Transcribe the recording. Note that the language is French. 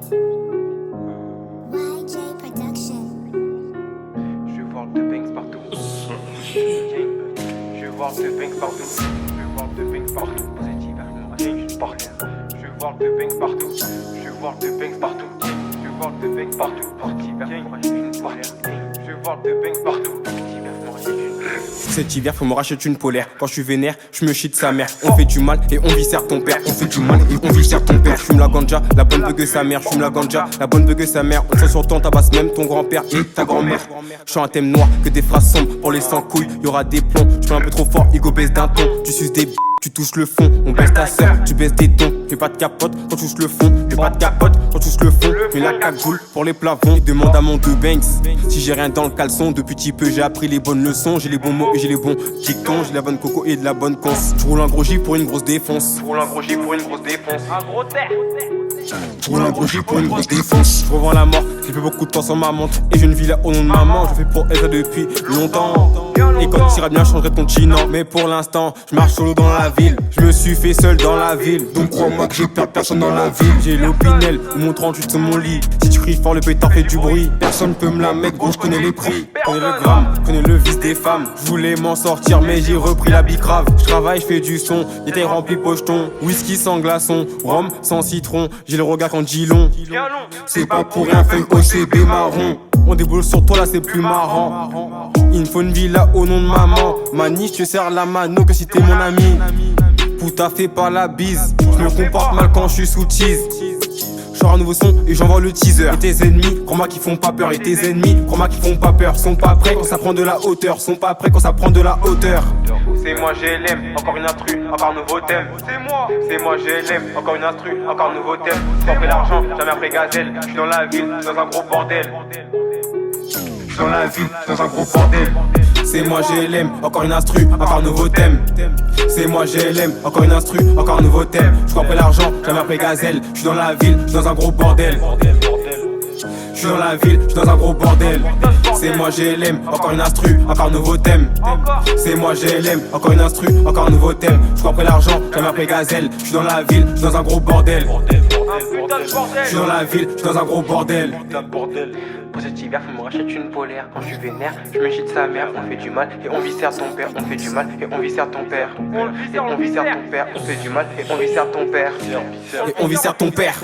YJ Production. Je vois le banks partout. Je vois le banks partout. Je vois le banks partout. Positif, je pars rien. Je vois le banks partout. Je vois le banks partout. Je vois le banks partout. Positif, je pars rien. Je vois le banks partout. Cet hiver, faut me racheter une polaire. Quand je suis vénère, je me chie de sa mère. On fait du mal et on viscère ton père. On fait du mal et on viscère ton père. J'fume la ganja, la bonne beugue sa mère. J'fume la ganja, la bonne beugue sa mère. On se sur ton tabasse même ton grand-père et ta grand-mère. J'suis un thème noir, que des phrases sombres. Pour les sans couilles, y'aura des plombs. J'fais un peu trop fort, Igo baisse d'un ton. Tu suces des tu touches le fond, on baisse ta sœur, tu baisses tes dons. J'ai pas de capote quand tu touches le fond, j'ai pas de capote quand tu touches le fond. Mais la cagoule pour les plafonds, il demande à mon deux banks si j'ai rien dans le caleçon. Depuis petit peu j'ai appris les bonnes leçons, j'ai les bons mots et j'ai les bons dictons. J'ai la bonne coco et de la bonne conce. Je roule un gros J pour une grosse défonce. Je roule un gros J pour une grosse défonce. Un gros terre. Je roule un gros J pour une grosse défonce. Je revends la mort, j'ai fait beaucoup de temps sans ma montre. Et j'ai une villa au nom de maman, je fais pour elle ça depuis longtemps. Et quand tu iras bien, je changerai de continent. Mais pour l'instant, je marche solo dans la ville. Je me suis fait seul dans la ville. Donc crois-moi que je perds personne dans la ville. J'ai l'opinel ou mon 38 sur mon lit. Si tu cries fort, le pétard fait du bruit. Personne peut me la mettre, gros, je connais les prix. Connais le gramme, connais le vice des femmes. Je voulais m'en sortir, mais j'ai repris la bicrave. Je travaille, je fais du son, était rempli pocheton. Whisky sans glaçon, rhum sans citron. J'ai le regard quand dis long. C'est pas pour rien, fait OCB marron. On déboule sur toi là, c'est plus marrant. Il me faut une villa au nom de maman. Mani, je te serre la mano que si t'es mon ami. Pouta fait pas la bise. Je me comporte mal quand je suis sous tease. J'sors un nouveau son et j'envoie le teaser. Et tes ennemis, crois-moi qu'ils font pas peur. Et tes ennemis, crois-moi qu'ils font pas peur. Sont pas prêts quand ça prend de la hauteur. Sont pas prêts quand ça prend de la hauteur. C'est moi GLM, encore une instru, encore nouveau thème. C'est moi GLM, encore une instru, encore nouveau thème. J'ai pris l'argent, jamais après gazelle. J'suis dans la ville, dans un gros bordel. J'suis dans la ville, dans un gros bordel. C'est moi GLM, encore une instru, encore nouveau thème. C'est moi GLM, encore une instru, encore nouveau thème. J'suis après l'argent, jamais après gazelle. J'suis dans la ville, j'suis dans un gros bordel. J'suis dans la ville, j'suis dans un gros bordel. C'est moi GLM, encore une instru, encore nouveau thème. C'est moi GLM, encore une instru, encore nouveau thème. J'suis après l'argent, jamais après gazelle. J'suis dans la ville, j'suis dans un gros bordel. J'suis dans la ville, j'suis dans un gros bordel. Pour cet hiver, faut me racheter une polaire. Quand je suis vénère, je me chie de sa mère. On fait du mal et on viscère ton père. On fait du mal et on viscère ton père. Et on viscère ton père. On fait du mal et on viscère ton père. Et on viscère ton père.